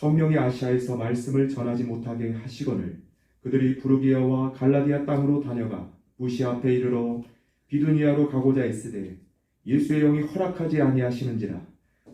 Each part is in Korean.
성령이 아시아에서 말씀을 전하지 못하게 하시거늘 그들이 부르기아와 갈라디아 땅으로 다녀가 무시아 앞에 이르러 비두니아로 가고자 했으되 예수의 영이 허락하지 아니하시는지라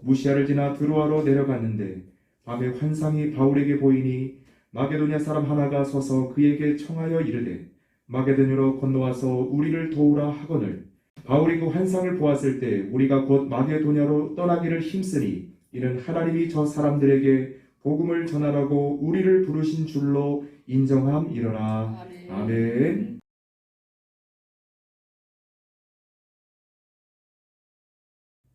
무시아를 지나 드로아로 내려갔는데 밤에 환상이 바울에게 보이니 마게도냐 사람 하나가 서서 그에게 청하여 이르되 마게도냐로 건너와서 우리를 도우라 하거늘 바울이 그 환상을 보았을 때 우리가 곧 마게도냐로 떠나기를 힘쓰니 이는 하나님이 저 사람들에게 복음을 전하라고 우리를 부르신 줄로 인정함이러라. 아멘. 아멘.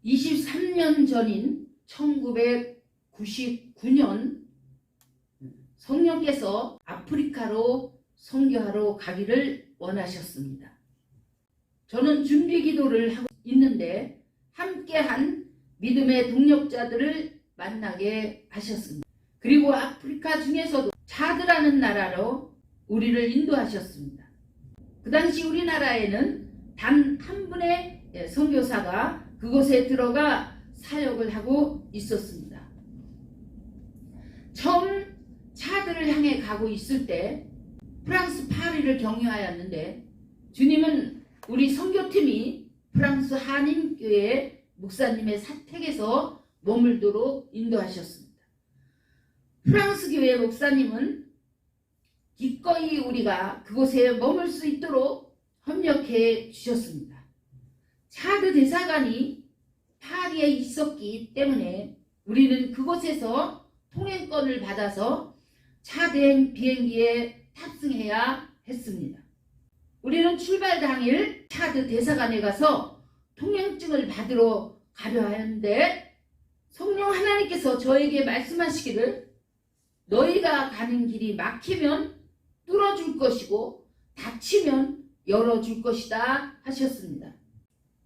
(23년) 전인 1999년 성령께서 아프리카로 선교하러 가기를 원하셨습니다. 저는 준비 기도를 하고 있는데 함께한 믿음의 동력자들을 만나게 하셨습니다. 그리고 아프리카 중에서도 차드라는 나라로 우리를 인도하셨습니다. 그 당시 우리나라에는 단 한 분의 선교사가 그곳에 들어가 사역을 하고 있었습니다. 처음 차드를 향해 가고 있을 때 프랑스 파리를 경유하였는데 주님은 우리 선교팀이 프랑스 한인교회 목사님의 사택에서 머물도록 인도하셨습니다. 프랑스 교회 목사님은 기꺼이 우리가 그곳에 머물 수 있도록 협력해 주셨습니다. 차드 대사관이 파리에 있었기 때문에 우리는 그곳에서 통행권을 받아서 차대행 비행기에 탑승해야 했습니다. 우리는 출발 당일 차드 대사관에 가서 통행증을 받으러 가려 하였는데 성령 하나님께서 저에게 말씀하시기를 너희가 가는 길이 막히면 뚫어줄 것이고 닫히면 열어줄 것이다 하셨습니다.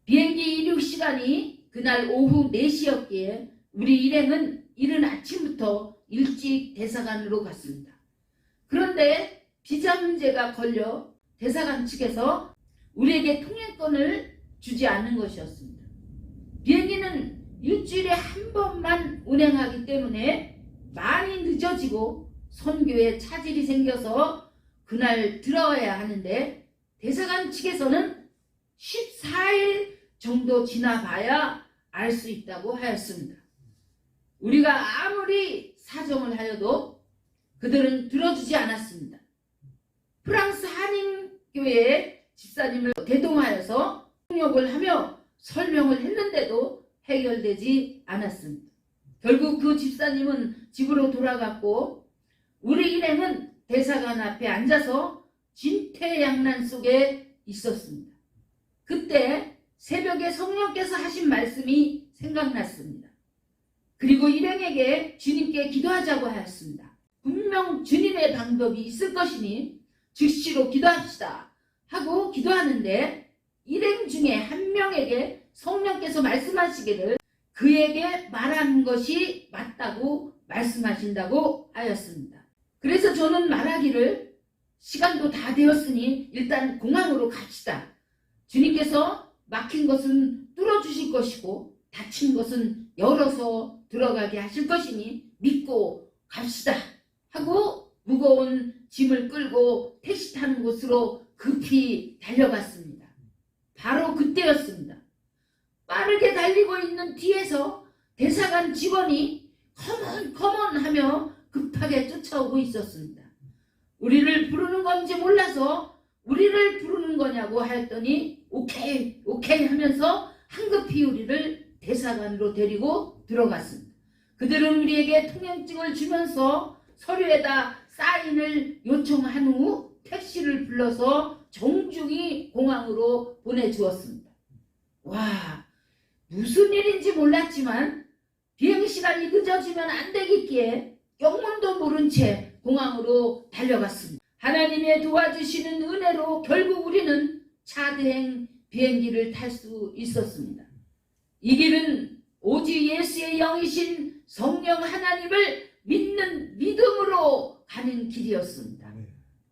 비행기 이륙 시간이 그날 오후 4시였기에 우리 일행은 이른 아침부터 일찍 대사관으로 갔습니다. 그런데 비자 문제가 걸려 대사관 측에서 우리에게 통행권을 주지 않는 것이었습니다. 비행기는 일주일에 한 번만 운행하기 때문에 많이 늦어지고 선교에 차질이 생겨서 그날 들어와야 하는데 대사관 측에서는 14일 정도 지나봐야 알 수 있다고 하였습니다. 우리가 아무리 사정을 하여도 그들은 들어주지 않았습니다. 프랑스 한인교회의 집사님을 대동하여서 통역을 하며 설명을 했는데도 해결되지 않았습니다. 결국 그 집사님은 집으로 돌아갔고 우리 일행은 대사관 앞에 앉아서 진퇴양난 속에 있었습니다. 그때 새벽에 성령께서 하신 말씀이 생각났습니다. 그리고 일행에게 주님께 기도하자고 하였습니다. 분명 주님의 방법이 있을 것이니 즉시로 기도합시다 하고 기도하는데 일행 중에 한 명에게 성령께서 말씀하시기를 그에게 말하는 것이 맞다고 말씀하신다고 하였습니다. 그래서 저는 말하기를 시간도 다 되었으니 일단 공항으로 갑시다. 주님께서 막힌 것은 뚫어주실 것이고 닫힌 것은 열어서 들어가게 하실 것이니 믿고 갑시다 하고 무거운 짐을 끌고 택시 타는 곳으로 급히 달려갔습니다. 바로 그때였습니다. 빠르게 달리고 있는 뒤에서 대사관 직원이 컴온 하며 급하게 쫓아오고 있었습니다. 우리를 부르는 건지 몰라서 우리를 부르는 거냐고 하였더니 오케이 하면서 한급히 우리를 대사관으로 데리고 들어갔습니다. 그들은 우리에게 통행증을 주면서 서류에다 사인을 요청한 후 택시를 불러서 정중히 공항으로 보내주었습니다. 와, 무슨 일인지 몰랐지만 비행시간이 늦어지면 안 되겠기에 영문도 모른 채 공항으로 달려갔습니다. 하나님의 도와주시는 은혜로 결국 우리는 차대행 비행기를 탈 수 있었습니다. 이 길은 오직 예수의 영이신 성령 하나님을 믿는 믿음으로 가는 길이었습니다.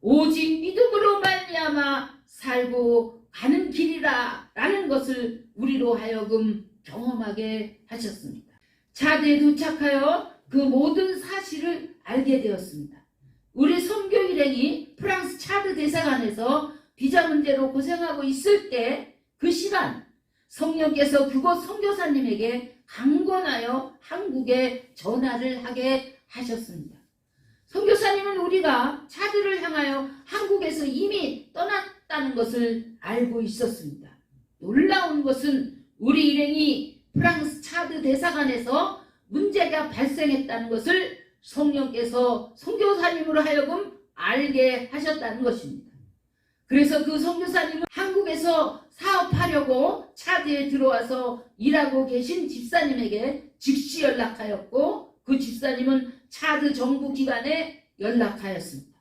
오직 믿음으로 말미암아 살고 가는 길이라 라는 것을 우리로 하여금 경험하게 하셨습니다. 차대에 도착하여 그 모든 사실을 알게 되었습니다. 우리 선교 일행이 프랑스 차드 대사관에서 비자 문제로 고생하고 있을 때 그 시간 성령께서 그곳 선교사님에게 강권하여 한국에 전화를 하게 하셨습니다. 선교사님은 우리가 차드를 향하여 한국에서 이미 떠났다는 것을 알고 있었습니다. 놀라운 것은 우리 일행이 프랑스 차드 대사관에서 문제가 발생했다는 것을 성령께서 선교사님으로 하여금 알게 하셨다는 것입니다. 그래서 그 선교사님은 한국에서 사업하려고 차드에 들어와서 일하고 계신 집사님에게 즉시 연락하였고, 그 집사님은 차드 정부 기관에 연락하였습니다.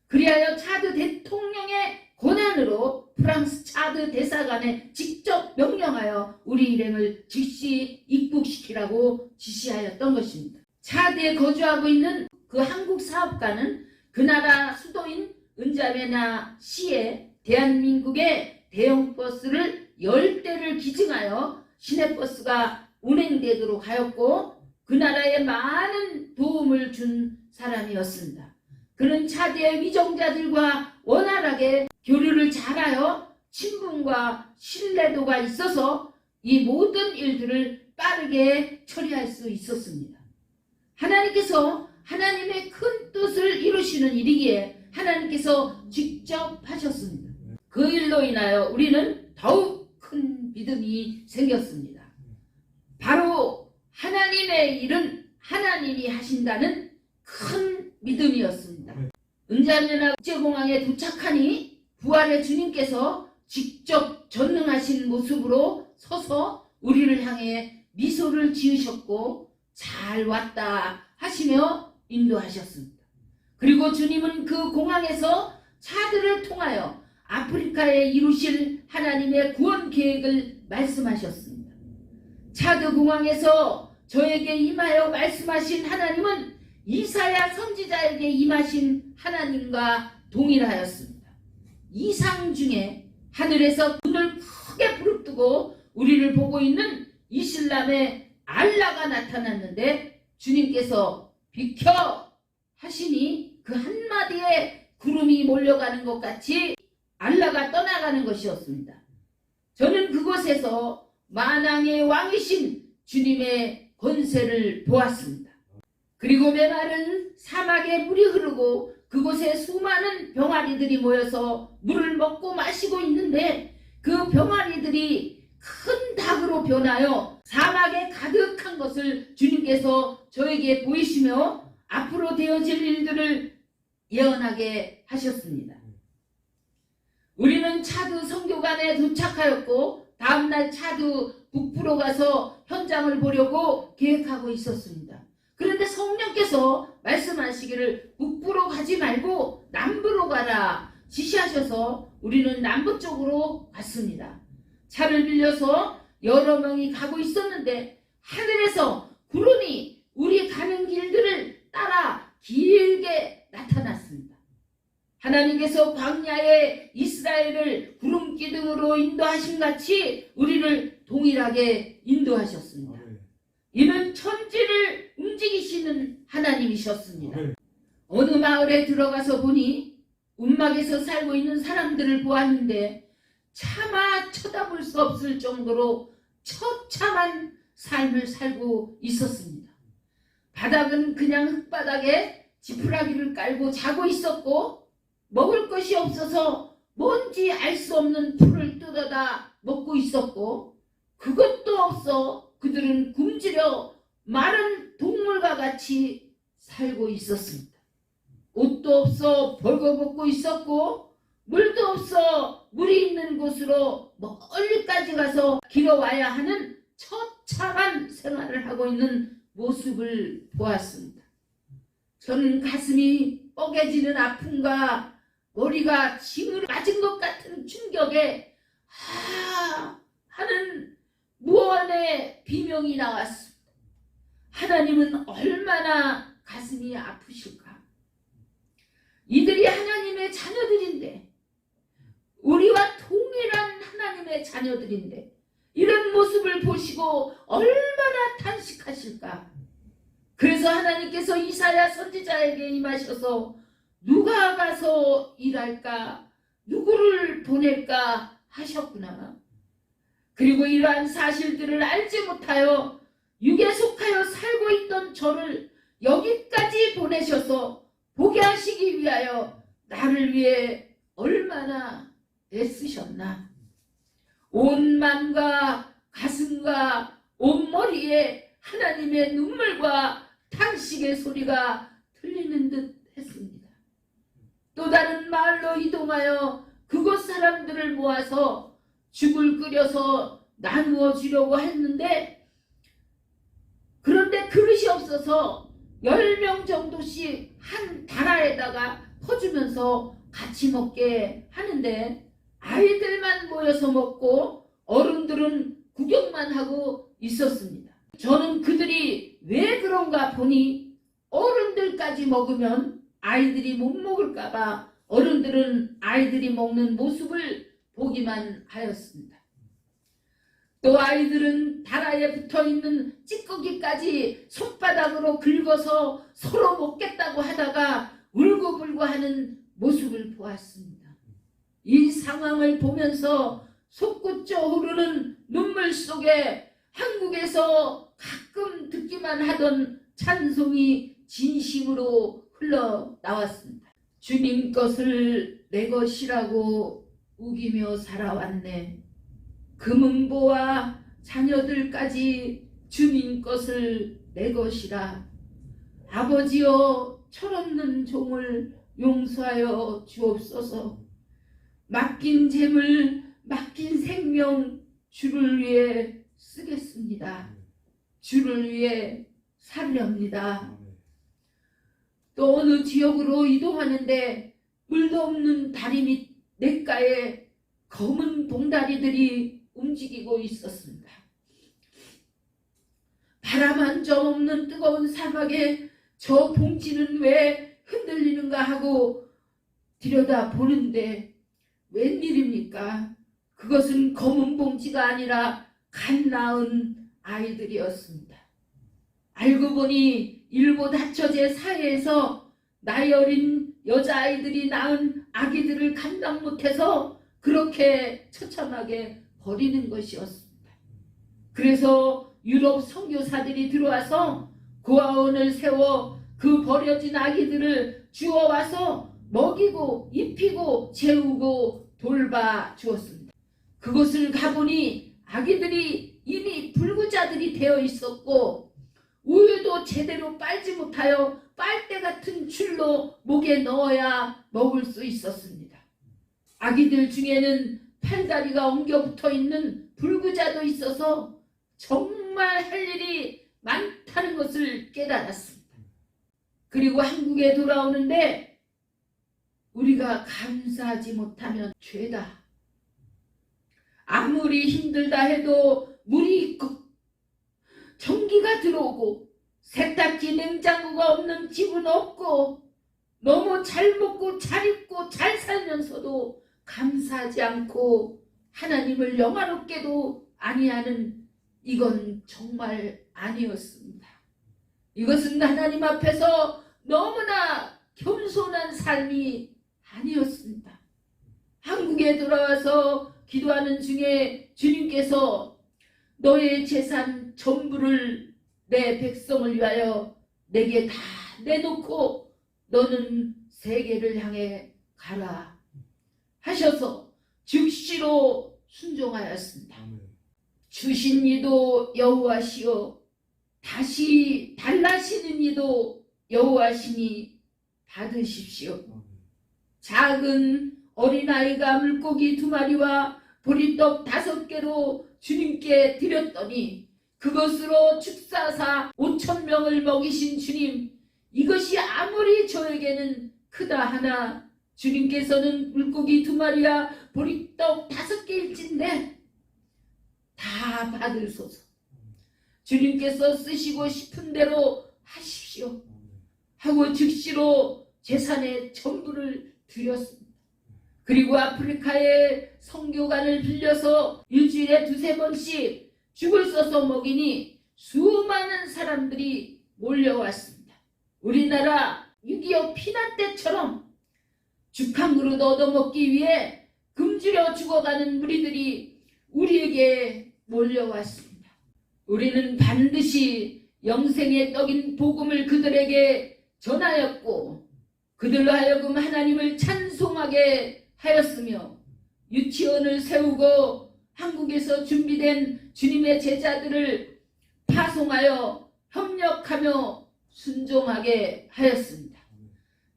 그리하여 차드 대통령의 권한으로 프랑스 차드 대사관에 직접 명령하여 우리 일행을 즉시 입국시키라고 지시하였던 것입니다. 차드에 거주하고 있는 그 한국 사업가는 그 나라 수도인 은자메나 시에 대한민국의 대형 버스를 10대를 기증하여 시내버스가 운행되도록 하였고, 그 나라에 많은 도움을 준 사람이었습니다. 그는 차드의 위정자들과 원활하게 교류를 잘하여 친분과 신뢰도가 있어서 이 모든 일들을 빠르게 처리할 수 있었습니다. 하나님께서 하나님의 큰 뜻을 이루시는 일이기에 하나님께서 직접 하셨습니다. 그 일로 인하여 우리는 더욱 큰 믿음이 생겼습니다. 바로 하나님의 일은 하나님이 하신다는 큰 믿음이었습니다. 은자메나 국제공항에 도착하니 부활의 주님께서 직접 전능하신 모습으로 서서 우리를 향해 미소를 지으셨고 잘 왔다 하시며 인도하셨습니다. 그리고 주님은 그 공항에서 차들을 통하여 아프리카에 이루실 하나님의 구원 계획을 말씀하셨습니다. 차드 공항에서 저에게 임하여 말씀하신 하나님은 이사야 선지자에게 임하신 하나님과 동일하였습니다. 이상 중에 하늘에서 눈을 크게 부릅뜨고 우리를 보고 있는 이슬람의 알라가 나타났는데, 주님께서 비켜 하시니 그 한마디에 구름이 몰려가는 것 같이 알라가 떠나가는 것이었습니다. 저는 그곳에서 만왕의 왕이신 주님의 권세를 보았습니다. 그리고 메마른 사막에 물이 흐르고 그곳에 수많은 병아리들이 모여서 물을 먹고 마시고 있는데, 그 병아리들이 큰 닭으로 변하여 사막에 가득한 것을 주님께서 저에게 보이시며 앞으로 되어질 일들을 예언하게 하셨습니다. 우리는 차드 선교관에 도착하였고 다음날 차드 북부로 가서 현장을 보려고 계획하고 있었습니다. 그런데 성령께서 말씀하시기를 북부로 가지 말고 남부로 가라 지시하셔서 우리는 남부 쪽으로 갔습니다. 차를 빌려서 여러 명이 가고 있었는데 하늘에서 구름이 우리 가는 길들을 따라 길게 나타났습니다. 하나님께서 광야에 이스라엘을 구름 기둥으로 인도하신 같이 우리를 동일하게 인도하셨습니다. 이는 천지를 움직이시는 하나님이셨습니다. 어느 마을에 들어가서 보니 움막에서 살고 있는 사람들을 보았는데 차마 쳐다볼 수 없을 정도로 처참한 삶을 살고 있었습니다. 바닥은 그냥 흙바닥에 지푸라기를 깔고 자고 있었고, 먹을 것이 없어서 뭔지 알 수 없는 풀을 뜯어다 먹고 있었고, 그것도 없어 그들은 굶주려 마른 동물과 같이 살고 있었습니다. 옷도 없어 벌거벗고 있었고, 물도 없어 물이 있는 곳으로 멀리까지 가서 길어와야 하는 처참한 생활을 하고 있는 모습을 보았습니다. 저는 가슴이 뻐개지는 아픔과 머리가 징으로 맞은 것 같은 충격에 하는 무언의 비명이 나왔습니다. 하나님은 얼마나 가슴이 아프실까? 이들이 하나님의 자녀들인데, 우리와 동일한 하나님의 자녀들인데 이런 모습을 보시고 얼마나 탄식하실까? 그래서 하나님께서 이사야 선지자에게 임하셔서 누가 가서 일할까? 누구를 보낼까? 하셨구나. 그리고 이러한 사실들을 알지 못하여 육에 속하여 살고 있던 저를 여기까지 보내셔서 보게 하시기 위하여 나를 위해 얼마나 애쓰셨나. 온 맘과 가슴과 온 머리에 하나님의 눈물과 탄식의 소리가 들리는 듯 했습니다. 또 다른 마을로 이동하여 그곳 사람들을 모아서 죽을 끓여서 나누어 주려고 했는데, 그런데 그릇이 없어서 10명 정도씩 한 다라에다가 퍼주면서 같이 먹게 하는데, 아이들만 모여서 먹고 어른들은 구경만 하고 있었습니다. 저는 그들이 왜 그런가 보니 어른들까지 먹으면 아이들이 못 먹을까봐 어른들은 아이들이 먹는 모습을 보기만 하였습니다. 또 아이들은 다라에 붙어있는 찌꺼기까지 손바닥으로 긁어서 서로 먹겠다고 하다가 울고불고 하는 모습을 보았습니다. 이 상황을 보면서 솟구쳐 흐르는 눈물 속에 한국에서 가끔 듣기만 하던 찬송이 진심으로 흘러나왔습니다. 주님 것을 내 것이라고 우기며 살아왔네. 금은보와 자녀들까지 주님 것을 내 것이라. 아버지여, 철없는 종을 용서하여 주옵소서. 맡긴 재물, 맡긴 생명 주를 위해 쓰겠습니다. 주를 위해 살렵니다. 또 어느 지역으로 이동하는데 물도 없는 다리 밑 냇가에 검은 봉다리들이 움직이고 있었습니다. 바람 한 점 없는 뜨거운 사막에 저 봉지는 왜 흔들리는가 하고 들여다 보는데 웬일입니까? 그것은 검은 봉지가 아니라 갓 낳은 아이들이었습니다. 알고 보니 일부 다처제 사회에서 나이 어린 여자아이들이 낳은 아기들을 감당 못해서 그렇게 처참하게 버리는 것이었습니다. 그래서 유럽 선교사들이 들어와서 고아원을 세워 그 버려진 아기들을 주워와서 먹이고 입히고 재우고 돌봐 주었습니다. 그곳을 가보니 아기들이 이미 불구자들이 되어 있었고 우유도 제대로 빨지 못하여 빨대 같은 줄로 목에 넣어야 먹을 수 있었습니다. 아기들 중에는 팔다리가 엉겨 붙어 있는 불구자도 있어서 정말 할 일이 많다는 것을 깨달았습니다. 그리고 한국에 돌아오는데 우리가 감사하지 못하면 죄다. 아무리 힘들다 해도 물이 있고 전기가 들어오고 세탁기 냉장고가 없는 집은 없고 너무 잘 먹고 잘 입고 잘 살면서도 감사하지 않고 하나님을 영화롭게도 아니하는, 이건 정말 아니었습니다. 이것은 하나님 앞에서 너무나 겸손한 삶이 아니었습니다. 한국에 돌아와서 기도하는 중에 주님께서 너의 재산 전부를 내 백성을 위하여 내게 다 내놓고 너는 세계를 향해 가라 하셔서 즉시로 순종하였습니다. 주신 이도 여호와시요 다시 달라시는 이도 여호와시니 받으십시오. 작은 어린아이가 물고기 2마리와 보리떡 5개로 주님께 드렸더니 그것으로 축사사 5,000명을 먹이신 주님, 이것이 아무리 저에게는 크다 하나 주님께서는 물고기 2마리와 보리떡 5개일진데 다 받으소서. 주님께서 쓰시고 싶은 대로 하십시오 하고 즉시로 재산의 전부를 드렸습니다. 그리고 아프리카의 선교관을 빌려서 일주일에 2-3번씩 죽을 써서 먹이니 수많은 사람들이 몰려왔습니다. 우리나라 6.25 피난 때처럼 죽 한 그릇 얻어먹기 위해 굶주려 죽어가는 무리들이 우리에게 몰려왔습니다. 우리는 반드시 영생의 떡인 복음을 그들에게 전하였고 그들로 하여금 하나님을 찬송하게 하였으며 유치원을 세우고 한국에서 준비된 주님의 제자들을 파송하여 협력하며 순종하게 하였습니다.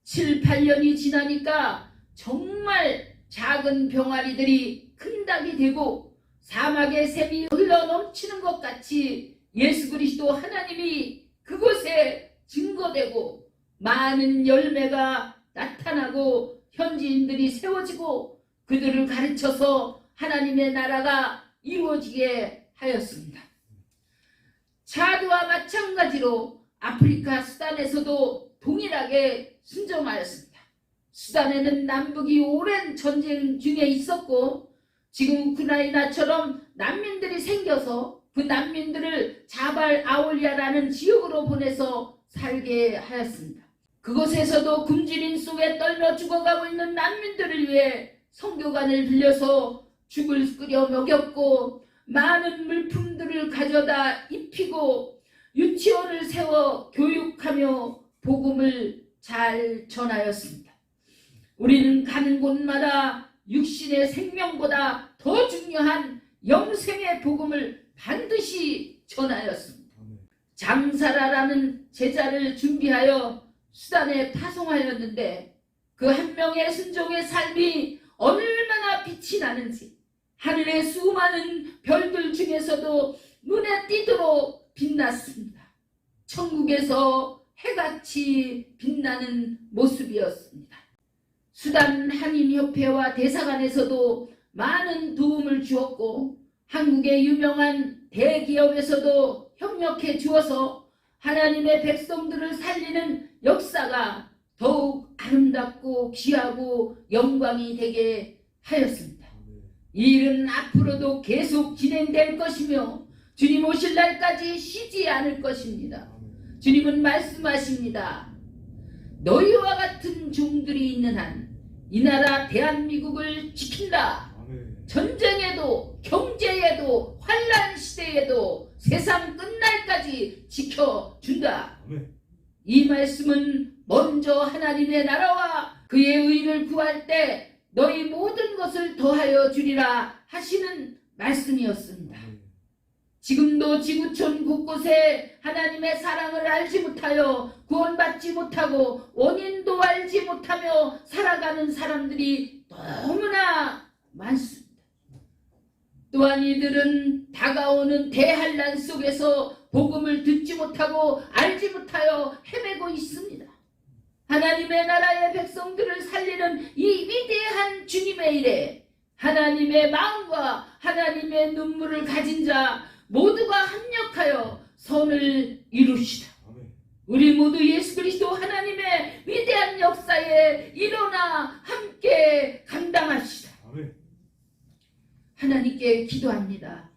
7, 8년이 지나니까 정말 작은 병아리들이 큰 닭이 되고 사막의 샘이 흘러 넘치는 것 같이 예수 그리스도 하나님이 그곳에 증거되고 많은 열매가 나타나고 현지인들이 세워지고 그들을 가르쳐서 하나님의 나라가 이루어지게 하였습니다. 차드와 마찬가지로 아프리카 수단에서도 동일하게 순종하였습니다. 수단에는 남북이 오랜 전쟁 중에 있었고 지금 우크라이나처럼 난민들이 생겨서 그 난민들을 자발 아울리아라는 지역으로 보내서 살게 하였습니다. 그곳에서도 굶주림 속에 떨며 죽어가고 있는 난민들을 위해 성교관을 빌려서 죽을 끓여 먹였고 많은 물품들을 가져다 입히고 유치원을 세워 교육하며 복음을 잘 전하였습니다. 우리는 가는 곳마다 육신의 생명보다 더 중요한 영생의 복음을 반드시 전하였습니다. 장사라라는 제자를 준비하여 수단에 파송하였는데 그 한 명의 순종의 삶이 얼마나 빛이 나는지 하늘의 수많은 별들 중에서도 눈에 띄도록 빛났습니다. 천국에서 해같이 빛나는 모습이었습니다. 수단 한인협회와 대사관에서도 많은 도움을 주었고 한국의 유명한 대기업에서도 협력해 주어서 하나님의 백성들을 살리는 역사가 더욱 아름답고 귀하고 영광이 되게 하였습니다. 이 일은 앞으로도 계속 진행될 것이며 주님 오실 날까지 쉬지 않을 것입니다. 주님은 말씀하십니다. 너희와 같은 종들이 있는 한 이 나라 대한민국을 지킨다. 전쟁에도 경제에도 환난 시대에도 세상 끝날까지 지켜준다. 이 말씀은 먼저 하나님의 나라와 그의 의를 구할 때 너희 모든 것을 더하여 주리라 하시는 말씀이었습니다. 지금도 지구촌 곳곳에 하나님의 사랑을 알지 못하여 구원받지 못하고 원인도 알지 못하며 살아가는 사람들이 너무나 많습니다. 또한 이들은 다가오는 대환난 속에서 복음을 듣지 못하고 알지 못하여 헤매고 있습니다. 하나님의 나라의 백성들을 살리는 이 위대한 주님의 일에 하나님의 마음과 하나님의 눈물을 가진 자 모두가 합력하여 선을 이루시다. 우리 모두 예수 그리스도 하나님의 위대한 역사에 일어나 함께 감당합시다. 하나님께 기도합니다.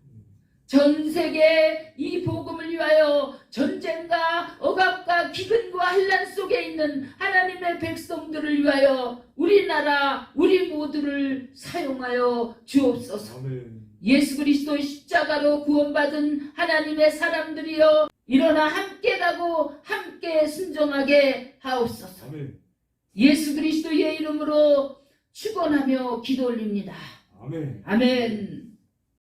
전 세계 이 복음을 위하여 전쟁과 억압과 기근과 환난 속에 있는 하나님의 백성들을 위하여 우리나라 우리 모두를 사용하여 주옵소서. 예수 그리스도의 십자가로 구원받은 하나님의 사람들이여 일어나 함께 가고 함께 순종하게 하옵소서. 예수 그리스도의 이름으로 축원하며 기도 올립니다. 아멘.